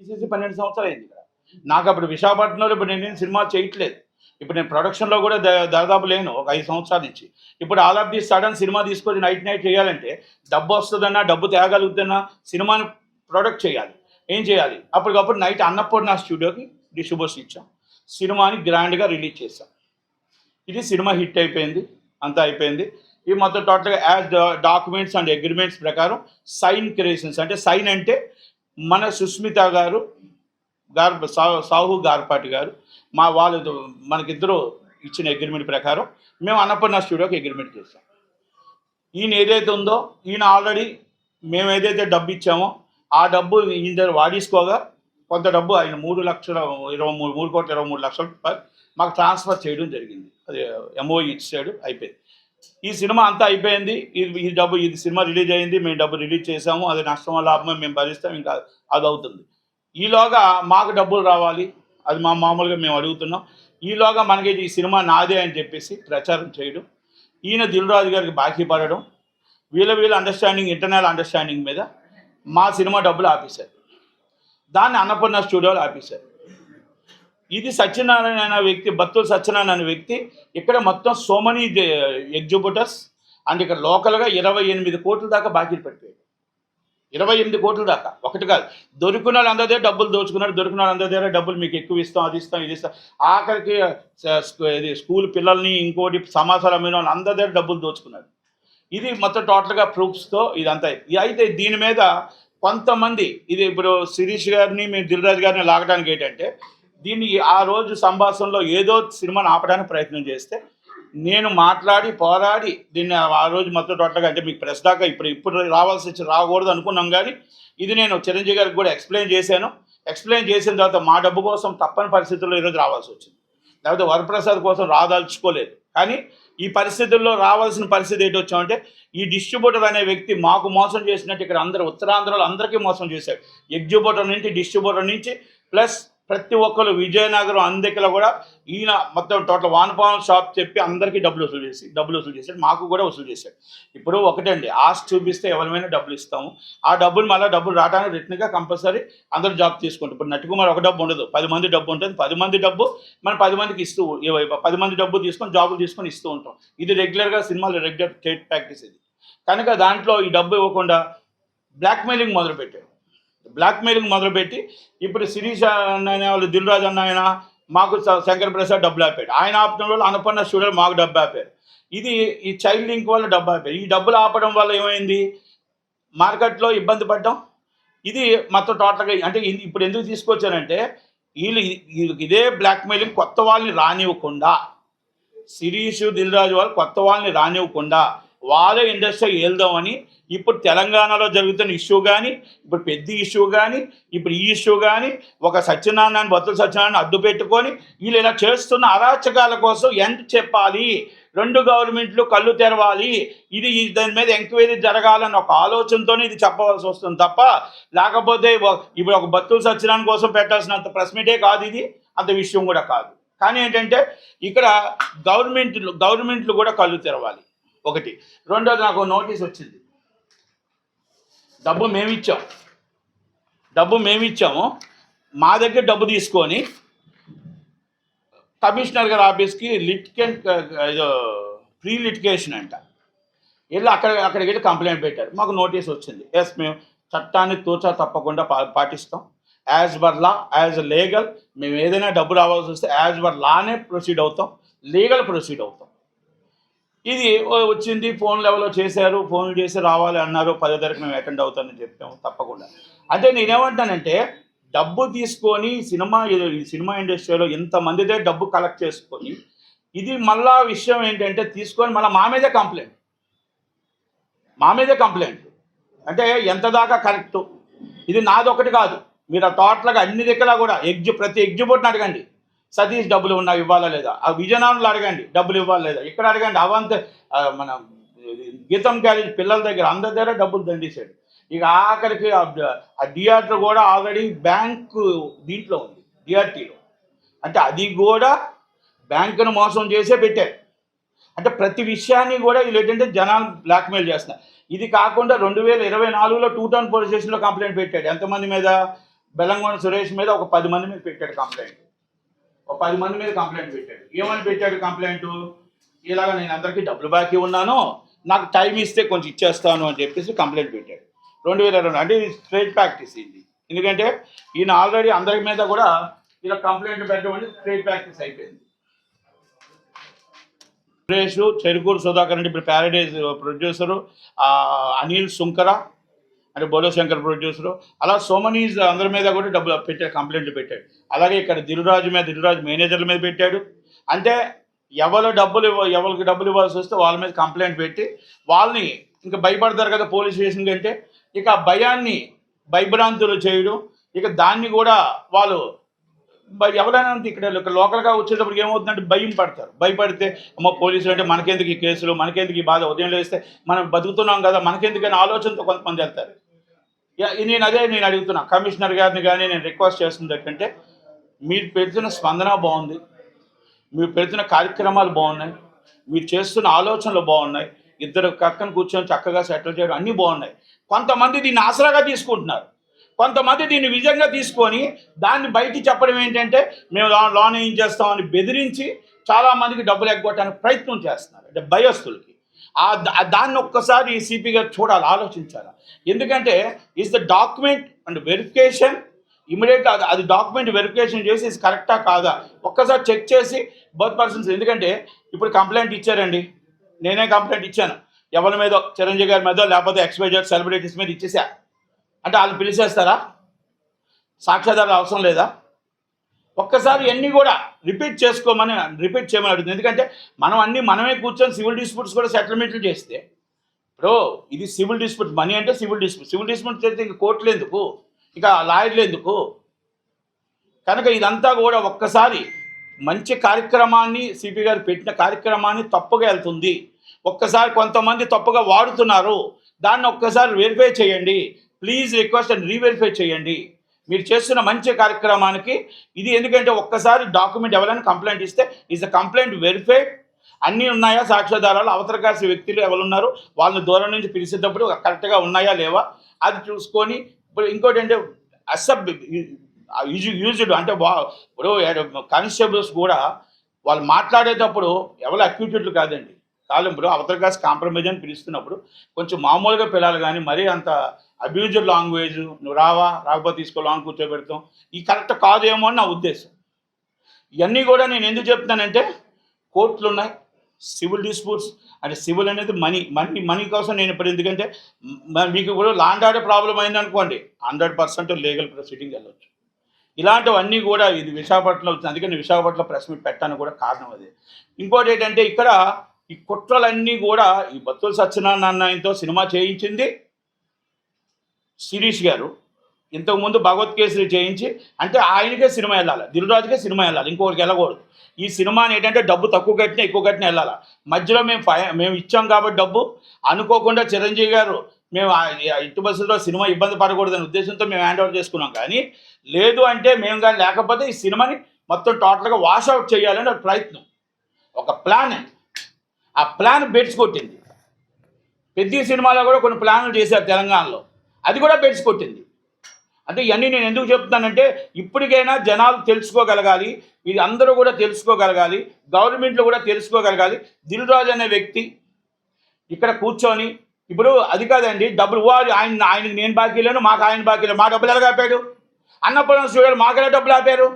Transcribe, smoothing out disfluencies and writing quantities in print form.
తీసేసి 12 సంవత్సరాలు అయింది ఇక్కడ. నాకు అప్పుడు విశాఖపట్నంలో ఇప్పుడు నేను సినిమా చేయట్లేదు. ఇప్పుడు నేను ప్రొడక్షన్లో కూడా దాదాపు లేను ఒక 5 సంవత్సరాల నుంచి. ఇప్పుడు all of the sudden cinema తీసుకొని నైట్ చేయాలంటే డబ్బు వస్తుందన్నా, డబ్బు తేగలుగుతున్నా, సినిమాని ప్రొడక్ట్ చేయాలి. ఏం చేయాలి? అప్పటికప్పుడు నైట్ అన్నపూర్ణ స్టూడియోకి డిస్ట్రిబ్యూషన్ ఇచ్చాం. సినిమాని గ్రాండ్గా రిలీజ్ చేశాం. ఇది సినిమా హిట్ అయిపోయింది, అంతా అయిపోయింది. ఈ మొత్తం టోటల్గా యాజ్ డాక్యుమెంట్స్ అండ్ అగ్రిమెంట్స్ ప్రకారం సైన్ క్రియేషన్స్, అంటే సైన్ అంటే మన సుస్మిత గారు సాహు గార్పాటి గారు వాళ్ళు మనకిద్దరు ఇచ్చిన అగ్రిమెంట్ ప్రకారం మేము అన్నపూర్ణ స్టూడియోకి అగ్రిమెంట్ చేసాం. ఈయన ఏదైతే ఉందో, ఈయన ఆల్రెడీ మేము ఏదైతే డబ్బు ఇచ్చామో ఆ డబ్బు ఈయన దగ్గర వాడేసుకోగా కొంత డబ్బు ఆయన 3,23,23,23,00,000 రూపాయలు మాకు ట్రాన్స్ఫర్ చేయడం జరిగింది. అది ఎంఓఈ ఇచ్చాడు, అయిపోయింది. ఈ సినిమా అంతా అయిపోయింది. ఇది సినిమా రిలీజ్ అయింది, మేము డబ్బు రిలీజ్ చేసాము. అది నష్టమో లాభమో మేము భరిస్తాం, ఇంకా అది అవుతుంది. ఈలోగా మాకు డబ్బులు రావాలి, అది మామూలుగా మేము అడుగుతున్నాం. ఈలోగా మనకి ఈ సినిమా నాదే అని చెప్పేసి ప్రచారం చేయడం, ఈయన దిల్ రాజు గారికి బాకీ పడడం, వీళ్ళ అండర్స్టాండింగ్, ఇంటర్నల్ అండర్స్టాండింగ్ మీద మా సినిమా డబ్బులు ఆపేశారు. దాన్ని అన్నపూర్ణ స్టూడియోలో ఆపేశారు. ఇది సత్యనారాయణ అనే వ్యక్తి, బత్తుల సత్యనారాయణ అనే వ్యక్తి ఇక్కడ మొత్తం సో మెనీ ఎగ్జిబ్యూటర్స్ అండ్ ఇక్కడ లోకల్గా 28 కోట్ల దాకా బాకీలు పడిపోయాడు. 28 కోట్ల దాకా, ఒకటి కాదు. దొరికిన వాళ్ళు అందరి దగ్గర డబ్బులు దోచుకున్నారు. దొరికిన వాళ్ళు అందరి దగ్గర డబ్బులు మీకు ఎక్కువ ఇస్తాం, అది ఇస్తాం, ఇది ఇస్తాం. ఆఖరికి ఇది స్కూల్ పిల్లల్ని, ఇంకోటి సమాచారం అమ్మిన వాళ్ళు అందరి దగ్గర డబ్బులు దోచుకున్నారు. ఇది మొత్తం టోటల్గా ప్రూఫ్స్తో ఇదంతా. అయితే దీని మీద కొంతమంది, ఇది ఇప్పుడు శిరీష్ గారిని, మేము దిల్ రాజు గారిని లాగడానికి ఏంటంటే, దీన్ని ఆ రోజు సంభాషణలో ఏదో సినిమాని ఆపడానికి ప్రయత్నం చేస్తే నేను మాట్లాడి పోరాడి దీన్ని ఆ రోజు మొత్తం టోటల్గా, అంటే మీకు ప్రెస్ దాకా ఇప్పుడు రాకూడదు అనుకున్నాం. కానీ ఇది నేను చిరంజీవి గారికి కూడా ఎక్స్ప్లెయిన్ చేశాను. ఎక్స్ప్లెయిన్ చేసిన తర్వాత మా డబ్బు కోసం తప్పని పరిస్థితుల్లో ఈరోజు రావాల్సి వచ్చింది. లేకపోతే వరప్రసాద్ కోసం రాదలుచుకోలేదు. కానీ ఈ పరిస్థితుల్లో రావాల్సిన పరిస్థితి ఏంటి వచ్చామంటే, ఈ డిస్ట్రిబ్యూటర్ అనే వ్యక్తి మాకు మోసం చేసినట్టు ఇక్కడ అందరూ ఉత్తరాంధ్రలో అందరికీ మోసం చేశాడు. ఎగ్జిబ్యూటర్ నుంచి, డిస్ట్రిబ్యూటర్ నుంచి, ప్లస్ ప్రతి ఒక్కరు విజయనగరం అందరికీ కూడా ఈయన మొత్తం టోటల్ వానపాలెం షాప్ చెప్పి అందరికీ డబ్బులు వసూలు చేశాడు. మాకు కూడా వసూలు చేశాడు. ఇప్పుడు ఒకటండి, ఆస్తి చూపిస్తే ఎవరిమైనా డబ్బులు ఇస్తాము. ఆ డబ్బులు మళ్ళీ డబ్బులు రావడానికి రిటర్న్గా కంపల్సరీ అందరూ జాబ్ తీసుకుంటారు. ఇప్పుడు నటికుమార్ ఒక డబ్బు ఉండదు, 10 మంది డబ్బు ఉంటుంది. 10 మంది డబ్బు మనం 10 మందికి 10 మంది డబ్బు తీసుకొని జాబులు తీసుకొని ఇస్తూ ఉంటాం. ఇది రెగ్యులర్గా సినిమాలు రెగ్యులర్ స్టేట్ ప్రాక్టీస్ ఇది. కనుక దాంట్లో ఈ డబ్బు ఇవ్వకుండా బ్లాక్మెయిలింగ్ మొదలుపెట్టి ఇప్పుడు శిరీష్ అన్న వాళ్ళు, దిల్ రాజు అన్న ఆయన మాకు శంకర్ ప్రసాద్ డబ్బులు ఆపాడు. ఆయన ఆపడం వల్ల అన్నపూర్ణ స్టూడియో మాకు డబ్బు ఆపారు. ఇది ఈ చైల్డ్ లింక్ వల్ల డబ్బు ఆపారు. ఈ డబ్బులు ఆపడం వల్ల ఏమైంది, మార్కెట్లో ఇబ్బంది పడ్డాం. ఇది మొత్తం టోటల్గా, అంటే ఇప్పుడు ఎందుకు తీసుకొచ్చానంటే, వీళ్ళు ఇదే బ్లాక్మెయిలింగ్ కొత్త వాళ్ళని రానివ్వకుండా, శిరీష్ దిల్ రాజు వాళ్ళు కొత్త వాళ్ళని రానివ్వకుండా వాళ్ళే ఇండస్ట్రీ వెళ్దామని ఇప్పుడు తెలంగాణలో జరుగుతున్న ఇష్యూ కానీ, ఇప్పుడు పెద్ద ఇష్యూ కానీ, ఇప్పుడు ఈ ఇష్యూ కానీ, ఒక బత్తుల సత్యనారాయణ అడ్డు పెట్టుకొని వీళ్ళు ఇలా చేస్తున్న అరాచకాల కోసం ఎంత చెప్పాలి, 2 గవర్నమెంట్లు కళ్ళు తెరవాలి, దాని మీద ఎంక్వైరీ జరగాలని ఒక ఆలోచనతోనే ఇది చెప్పవలసి వస్తుంది తప్ప, లేకపోతే ఇప్పుడు ఒక బత్తుల సత్యనారాయణ కోసం పెట్టాల్సినంత ప్రెస్ మీటే కాదు, ఇది అంత విషయం కూడా కాదు. కానీ ఏంటంటే ఇక్కడ గవర్నమెంట్లు కూడా కళ్ళు తెరవాలి, ఒకటి. రెండోది, నాకు నోటీస్ వచ్చింది. డబ్బు మేమిచ్చాము, మా దగ్గర డబ్బు తీసుకొని కమిషనర్ గారి ఆఫీస్కి ప్రీ లిటికేషన్ అంట వెళ్ళి అక్కడికి వెళ్ళి కంప్లైంట్ పెట్టారు. మాకు నోటీస్ వచ్చింది. ఎస్, మేము చట్టాన్ని తూచా తప్పకుండా పాటిస్తాం. As per law, as legal, మేము ఏదైనా డబ్బు రావాల్సి వస్తే యాజ్ పర్ లానే ప్రొసీడ్ అవుతాం, లీగల్ ప్రొసీడ్ అవుతాం. ఇది వచ్చింది, ఫోన్ లెవెల్లో చేశారు, ఫోన్లు చేసి రావాలి అన్నారు. 10వ తారీఖు మేము అటెండ్ అవుతామని చెప్పాము, తప్పకుండా. అంటే నేనేమంటానంటే, డబ్బు తీసుకొని సినిమా ఇండస్ట్రీలో ఇంతమంది దగ్గర డబ్బు కలెక్ట్ చేసుకొని, ఇది మళ్ళా విషయం ఏంటంటే తీసుకొని మళ్ళీ మా మీదే కంప్లైంట్ అంటే ఎంత దాకా కరెక్టు? ఇది నాదొకటి కాదు, మీరు టోటల్గా అన్ని దగ్గర కూడా ప్రతి ఎగ్జిబ్యూట్ని అడగండి, సతీష్ డబ్బులు ఉన్నాయి ఇవ్వాలా లేదా, ఆ విజయనగరంలో అడగండి డబ్బులు ఇవ్వాలా లేదా, ఇక్కడ అడగండి అవంత మన గీతం కాలేజ్ పిల్లల దగ్గర అందరి దగ్గర డబ్బులు దండేశాడు. ఇక ఆఖరికి ఆ థియేటర్ కూడా ఆల్రెడీ బ్యాంకు దీంట్లో ఉంది, డిఆర్టీలో. అంటే అది కూడా బ్యాంకును మోసం చేసే పెట్టారు. అంటే ప్రతి విషయాన్ని కూడా వీళ్ళు ఏంటంటే జనాలు బ్లాక్మెయిల్ చేస్తున్నారు. ఇది కాకుండా 2024లో 2 టౌన్ పోలీస్ స్టేషన్లో కంప్లైంట్ పెట్టాడు. ఎంతమంది మీద? బెల్లంకొండ సురేష్ మీద ఒక 10 మంది మీద పెట్టాడు కంప్లైంట్. ఒక 10 మంది మీద కంప్లైంట్ పెట్టాడు. ఏమని పెట్టాడు కంప్లైంట్? ఇలాగ నేను అందరికీ డబ్బులు బాకీ ఉన్నాను, నాకు టైం ఇస్తే కొంచెం ఇచ్చేస్తాను అని చెప్పేసి కంప్లైంట్ పెట్టాడు. 2022 అంటే స్ట్రైట్ ప్రాక్టీస్ ఇది. ఎందుకంటే ఈయన ఆల్రెడీ అందరి మీద కూడా ఇలా కంప్లైంట్ పెట్టడం అంటే స్ట్రైట్ ప్రాక్టీస్ అయిపోయింది. సురేష్, చెరుకూరు సుధాకర్ అంటే ఇప్పుడు ప్యారడైజ్ ప్రొడ్యూసరు, అనిల్ సుంకర అంటే బోలో శంకర్ ప్రొడ్యూసరు, అలా సోమనీస్ అందరి మీద కూడా డబ్బులు పెట్టాడు, కంప్లైంట్లు పెట్టాడు. అలాగే ఇక్కడ దిల్రాజు మేనేజర్ల మీద పెట్టాడు. అంటే ఎవరికి డబ్బులు ఇవ్వాల్సి వస్తే వాళ్ళ మీద కంప్లైంట్ పెట్టి వాళ్ళని ఇంకా భయపడతారు కదా పోలీస్ స్టేషన్ కంటే, ఇక భయాన్ని భయభ్రాంతులు చేయడం, ఇక దాన్ని కూడా వాళ్ళు ఎవరైనా ఇక్కడ లోకల్గా వచ్చేటప్పుడు ఏమవుతుందంటే భయం పడతారు. భయపడితే అమ్మ పోలీసులు అంటే మనకెందుకు ఈ కేసులు, మనకెందుకు ఈ బాధ, ఉదయం లేస్తే మనం బతుకుతున్నాం కదా మనకెందుకని ఆలోచనతో కొంతమంది వెళ్తారు. నేను అడుగుతున్నా కమిషనర్ గారిని కానీ నేను రిక్వెస్ట్ చేస్తుంది ఏంటంటే, మీరు పెడుతున్న స్పందన బాగుంది, మీరు పెడుతున్న కార్యక్రమాలు బాగున్నాయి, మీరు చేస్తున్న ఆలోచనలు బాగున్నాయి, ఇద్దరు పక్కన కూర్చొని చక్కగా సెటిల్ చేయడం అన్నీ బాగున్నాయి. కొంతమంది దీన్ని ఆసరాగా తీసుకుంటున్నారు, కొంతమంది దీన్ని విజయంగా తీసుకొని దాన్ని బయటికి చెప్పడం ఏంటంటే మేము లోన్ ఏం చేస్తామని బెదిరించి చాలామందికి డబ్బులు ఎగ్గొట్టడానికి ప్రయత్నం చేస్తున్నారు, అంటే భయస్తులకి. దాన్ని ఒక్కసారి సిపి గారు చూడాలి, ఆలోచించాలి. ఎందుకంటే is the document and verification ఇమీడియట్గా అది డాక్యుమెంట్ వెరిఫికేషన్ చేసి ఇది కరెక్టా కాదా ఒక్కసారి చెక్ చేసి బోత్ పర్సన్స్. ఎందుకంటే ఇప్పుడు కంప్లైంట్ ఇచ్చారండి, నేనే కంప్లైంట్ ఇచ్చాను, ఎవరి మీదో చిరంజీవి గారి మీదో లేకపోతే ఎక్స్పైజెడ్ సెలబ్రిటీస్ మీద ఇచ్చేసా అంటే వాళ్ళు పిలిచేస్తారా? సాక్ష్యాధారాలు అవసరం లేదా? ఒక్కసారి అన్నీ కూడా రిపీట్ చేయమని అడుగుతుంది. ఎందుకంటే మనమే కూర్చొని సివిల్ డిస్ప్యూట్స్ కూడా సెటిల్మెంట్లు చేస్తే, ఇప్పుడు ఇది సివిల్ డిస్ప్యూట్, మనీ అంటే సివిల్ డిస్ప్యూట్ చేస్తే ఇంక కోర్టులు ఎందుకు, ఇక లాయర్లు ఎందుకు? కనుక ఇదంతా కూడా ఒక్కసారి మంచి కార్యక్రమాన్ని సిపి గారు పెట్టిన కార్యక్రమాన్ని తప్పుగా వెళ్తుంది, ఒక్కసారి కొంతమంది తప్పుగా వాడుతున్నారు, దాన్ని ఒక్కసారి వెరిఫై చేయండి ప్లీజ్, రిక్వెస్ట్ అండ్ రీవెరిఫై చేయండి మీరు చేస్తున్న మంచి కార్యక్రమానికి ఇది. ఎందుకంటే ఒక్కసారి డాక్యుమెంట్ ఎవరైనా కంప్లైంట్ ఇస్తే ఈజ్ ద కంప్లైంట్ వెరిఫైడ్, అన్నీ ఉన్నాయా సాక్ష్యాధారాలు, అవతల కాసిన వ్యక్తులు ఎవరున్నారు వాళ్ళని దూరం నుంచి పిలిచేటప్పుడు కరెక్ట్గా ఉన్నాయా లేవా అది చూసుకొని. ఇప్పుడు ఇంకోటి అంటే యూజ్డ్ అంటే ఇప్పుడు కానిస్టేబుల్స్ కూడా వాళ్ళు మాట్లాడేటప్పుడు ఎవరు అక్యూటెడ్లు కాదండి, కాలం ఇప్పుడు అవతల కాసి కాంప్రమైజ్ అని పిలుస్తున్నప్పుడు కొంచెం మామూలుగా పిల్లలు, కానీ మరీ అంత అబ్యూజ్డ్ లాంగ్వేజ్ నువ్వు రాకపోతే తీసుకో లాంగ్ కూర్చోబెడతాం ఈ కరెక్ట్ కాదేమో అని నా ఉద్దేశం. ఇవన్నీ కూడా నేను ఎందుకు చెప్తానంటే కోర్టులు ఉన్నాయి, సివిల్ డిస్ప్యూట్స్ అంటే సివిల్ అనేది మనీ కోసం నేను ఇప్పుడు, ఎందుకంటే మీకు ఇప్పుడు ల్యాండ్ ఆర్డర్ ప్రాబ్లం అయిందనుకోండి 100% లీగల్ ప్రొసీడింగ్ వెళ్ళొచ్చు. ఇలాంటివన్నీ కూడా ఇది విశాఖపట్నంలో వచ్చింది, అందుకని విశాఖపట్నంలో ప్రెస్ మీట్ పెట్టడానికి కూడా కారణం అదే. ఇంకోటి ఏంటంటే ఇక్కడ ఈ కుట్రలన్నీ కూడా ఈ బత్తుల సత్యనారాయణతో సినిమా చేయించింది శిరీష్ గారు, ఇంతకుముందు భగవత్ కేసరి చేయించి, అంటే ఆయనకే సినిమా వెళ్ళాలి, దిల్రాజుకే సినిమా వెళ్ళాలి, ఇంకొకరికి వెళ్ళకూడదు. ఈ సినిమాని ఏంటంటే డబ్బు తక్కువ కట్టినా ఎక్కువ కట్టినా వెళ్ళాలి. మధ్యలో మేము ఇచ్చాం కాబట్టి డబ్బు అనుకోకుండా చిరంజీవి గారు మేము ఇటు బస్సులో సినిమా ఇబ్బంది పడకూడదనే ఉద్దేశంతో మేము హ్యాండ్ ఓవర్ చేసుకున్నాం. కానీ లేదు అంటే మేము కానీ లేకపోతే ఈ సినిమాని మొత్తం టోటల్గా వాషౌట్ చేయాలని ఒక ప్రయత్నం, ఒక ప్లాన్. ఆ ప్లాన్ బెడ్స్ కొట్టింది. పెద్ద సినిమాలో కూడా కొన్ని ప్లాన్లు చేశారు తెలంగాణలో, అది కూడా బెడ్స్ కొట్టింది. అంటే ఇవన్నీ నేను ఎందుకు చెప్తున్నానంటే ఇప్పటికైనా జనాలు తెలుసుకోగలగాలి, ఇది అందరూ కూడా తెలుసుకోగలగాలి, గవర్నమెంట్లో కూడా తెలుసుకోగలగాలి. దిల్రాజు అనే వ్యక్తి ఇక్కడ కూర్చొని ఇప్పుడు అది కాదండి డబ్బులు ఆయనకి నేను బాకీ లేను, మాకు ఆయన బాకీ లేను, మా డబ్బులు ఎలా ఆపాడు? అన్నపూర్ణ స్టూడియోలు మాకెలా డబ్బులు ఆపారు?